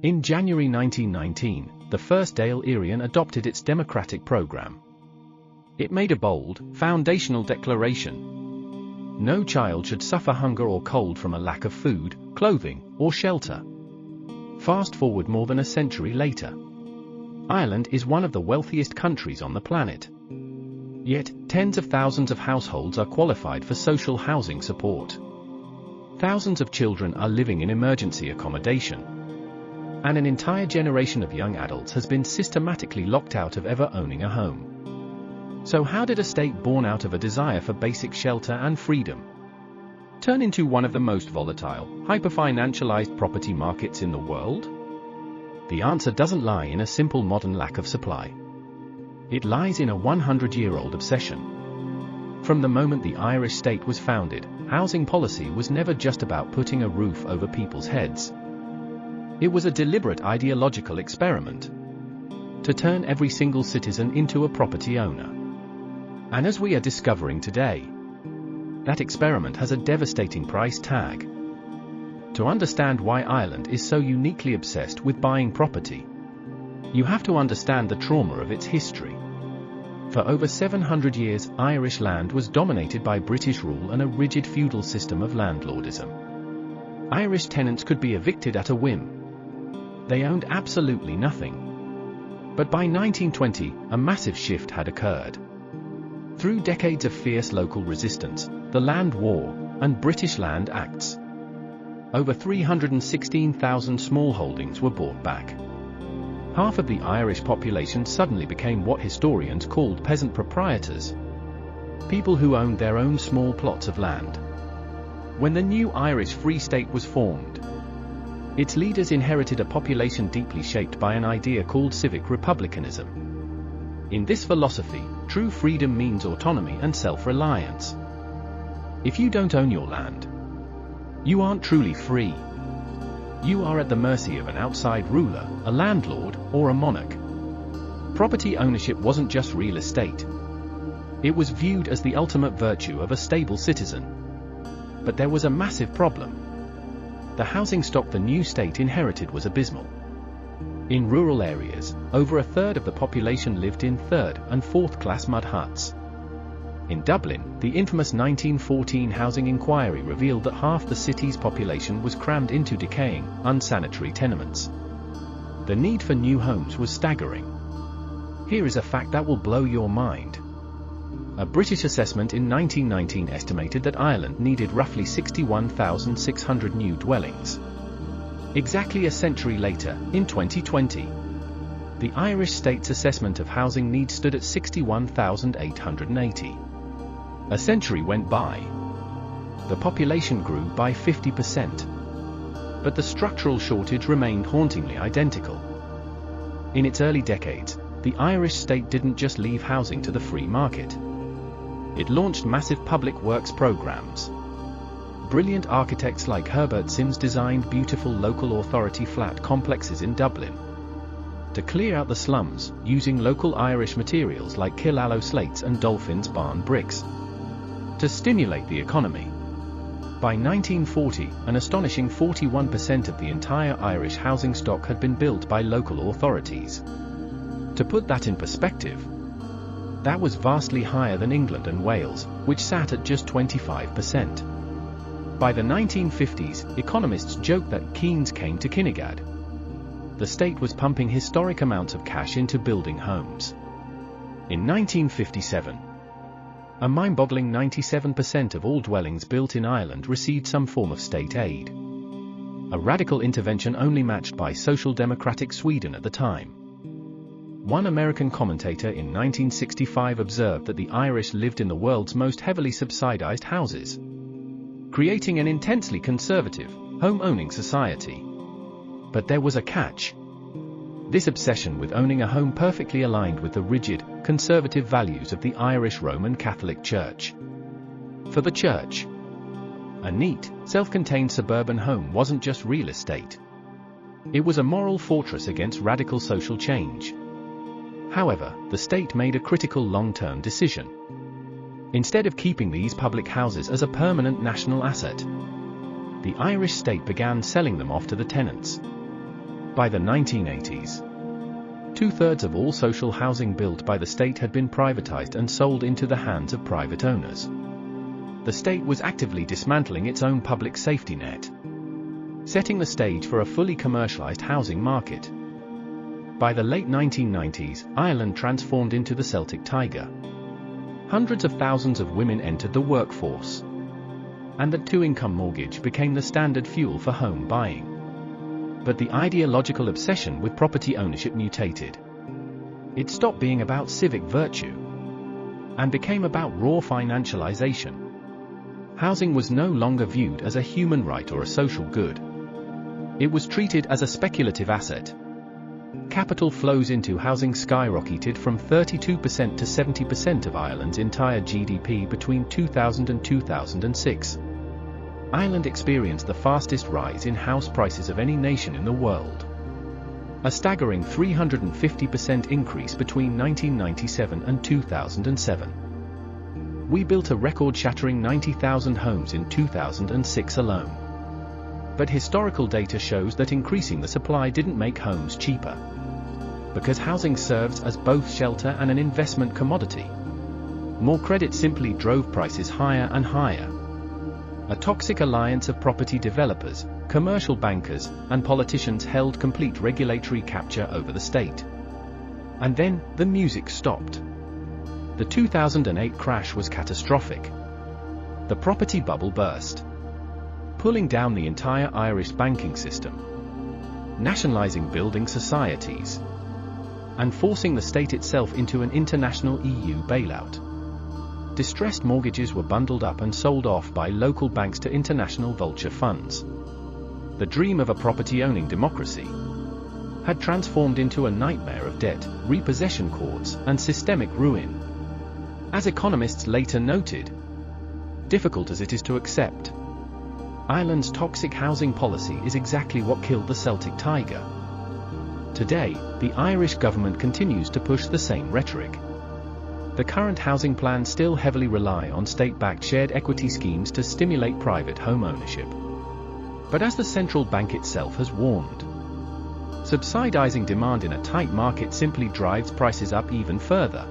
In January 1919, the first Dáil Éireann adopted its democratic program. It made a bold, foundational declaration. No child should suffer hunger or cold from a lack of food, clothing, or shelter. Fast forward more than a century later. Ireland is one of the wealthiest countries on the planet. Yet, tens of thousands of households are qualified for social housing support. Thousands of children are living in emergency accommodation. And an entire generation of young adults has been systematically locked out of ever owning a home. So how did a state born out of a desire for basic shelter and freedom turn into one of the most volatile, hyper-financialized property markets in the world? The answer doesn't lie in a simple modern lack of supply. It lies in a 100-year-old obsession. From the moment the Irish state was founded, housing policy was never just about putting a roof over people's heads. It was a deliberate ideological experiment to turn every single citizen into a property owner. And as we are discovering today, that experiment has a devastating price tag. To understand why Ireland is so uniquely obsessed with buying property, you have to understand the trauma of its history. For over 700 years, Irish land was dominated by British rule and a rigid feudal system of landlordism. Irish tenants could be evicted at a whim. They owned absolutely nothing. But by 1920, a massive shift had occurred. Through decades of fierce local resistance, the Land War, and British Land Acts, over 316,000 smallholdings were bought back. Half of the Irish population suddenly became what historians called peasant proprietors, people who owned their own small plots of land. When the new Irish Free State was formed, its leaders inherited a population deeply shaped by an idea called civic republicanism. In this philosophy, true freedom means autonomy and self-reliance. If you don't own your land, you aren't truly free. You are at the mercy of an outside ruler, a landlord, or a monarch. Property ownership wasn't just real estate. It was viewed as the ultimate virtue of a stable citizen. But there was a massive problem. The housing stock the new state inherited was abysmal. In rural areas, over a third of the population lived in third- and fourth-class mud huts. In Dublin, the infamous 1914 housing inquiry revealed that half the city's population was crammed into decaying, unsanitary tenements. The need for new homes was staggering. Here is a fact that will blow your mind. A British assessment in 1919 estimated that Ireland needed roughly 61,600 new dwellings. Exactly a century later, in 2020, the Irish state's assessment of housing needs stood at 61,880. A century went by. The population grew by 50%. But the structural shortage remained hauntingly identical. In its early decades, the Irish state didn't just leave housing to the free market. It launched massive public works programs. Brilliant architects like Herbert Simms designed beautiful local authority flat complexes in Dublin to clear out the slums, using local Irish materials like Killaloe slates and Dolphin's Barn bricks to stimulate the economy. By 1940, an astonishing 41% of the entire Irish housing stock had been built by local authorities. To put that in perspective, that was vastly higher than England and Wales, which sat at just 25%. By the 1950s, economists joked that Keynes came to Kinnegad. The state was pumping historic amounts of cash into building homes. In 1957, a mind-boggling 97% of all dwellings built in Ireland received some form of state aid. A radical intervention only matched by social democratic Sweden at the time. One American commentator in 1965 observed that the Irish lived in the world's most heavily subsidized houses, creating an intensely conservative, home-owning society. But there was a catch. This obsession with owning a home perfectly aligned with the rigid, conservative values of the Irish Roman Catholic Church. For the Church, a neat, self-contained suburban home wasn't just real estate. It was a moral fortress against radical social change. However, the state made a critical long-term decision. Instead of keeping these public houses as a permanent national asset, the Irish state began selling them off to the tenants. By the 1980s, 2/3 of all social housing built by the state had been privatized and sold into the hands of private owners. The state was actively dismantling its own public safety net, setting the stage for a fully commercialized housing market. By the late 1990s, Ireland transformed into the Celtic Tiger. Hundreds of thousands of women entered the workforce, and the two-income mortgage became the standard fuel for home buying. But the ideological obsession with property ownership mutated. It stopped being about civic virtue and became about raw financialization. Housing was no longer viewed as a human right or a social good. It was treated as a speculative asset. Capital flows into housing skyrocketed from 32% to 70% of Ireland's entire GDP between 2000 and 2006. Ireland experienced the fastest rise in house prices of any nation in the world. A staggering 350% increase between 1997 and 2007. We built a record-shattering 90,000 homes in 2006 alone. But historical data shows that increasing the supply didn't make homes cheaper, because housing serves as both shelter and an investment commodity. More credit simply drove prices higher and higher. A toxic alliance of property developers, commercial bankers, and politicians held complete regulatory capture over the state. And then, the music stopped. The 2008 crash was catastrophic. The property bubble burst, pulling down the entire Irish banking system, nationalizing building societies, and forcing the state itself into an international EU bailout. Distressed mortgages were bundled up and sold off by local banks to international vulture funds. The dream of a property-owning democracy had transformed into a nightmare of debt, repossession courts, and systemic ruin. As economists later noted, difficult as it is to accept, Ireland's toxic housing policy is exactly what killed the Celtic Tiger. Today, the Irish government continues to push the same rhetoric. The current housing plans still heavily rely on state-backed shared equity schemes to stimulate private home ownership. But as the central bank itself has warned, subsidizing demand in a tight market simply drives prices up even further,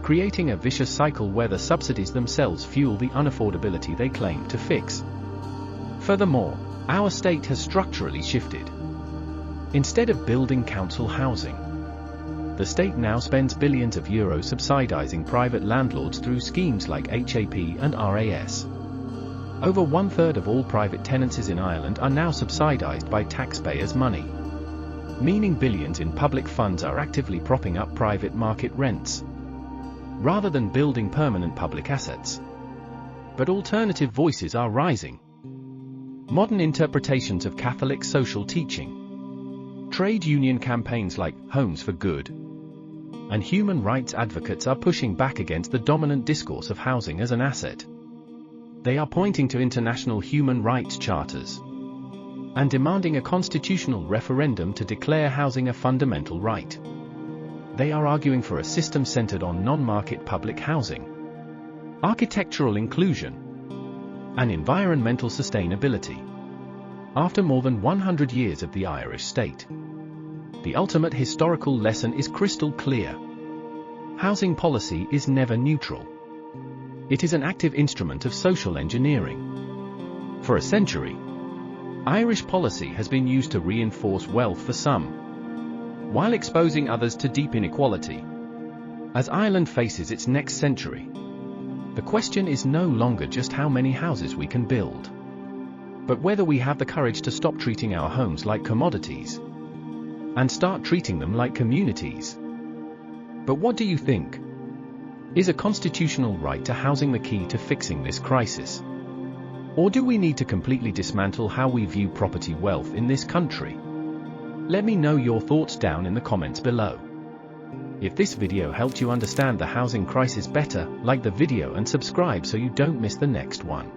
creating a vicious cycle where the subsidies themselves fuel the unaffordability they claim to fix. Furthermore, our state has structurally shifted. Instead of building council housing, the state now spends billions of euros subsidizing private landlords through schemes like HAP and RAS. Over 1/3 of all private tenancies in Ireland are now subsidized by taxpayers' money, meaning billions in public funds are actively propping up private market rents, rather than building permanent public assets. But alternative voices are rising. Modern interpretations of Catholic social teaching, trade union campaigns like Homes for Good, and human rights advocates are pushing back against the dominant discourse of housing as an asset. They are pointing to international human rights charters and demanding a constitutional referendum to declare housing a fundamental right. They are arguing for a system centered on non-market public housing, architectural inclusion, and environmental sustainability. After more than 100 years of the Irish state, the ultimate historical lesson is crystal clear. Housing policy is never neutral. It is an active instrument of social engineering. For a century, Irish policy has been used to reinforce wealth for some, while exposing others to deep inequality. As Ireland faces its next century, the question is no longer just how many houses we can build, but whether we have the courage to stop treating our homes like commodities and start treating them like communities. But what do you think? Is a constitutional right to housing the key to fixing this crisis? Or do we need to completely dismantle how we view property wealth in this country? Let me know your thoughts down in the comments below. If this video helped you understand the housing crisis better, like the video and subscribe so you don't miss the next one.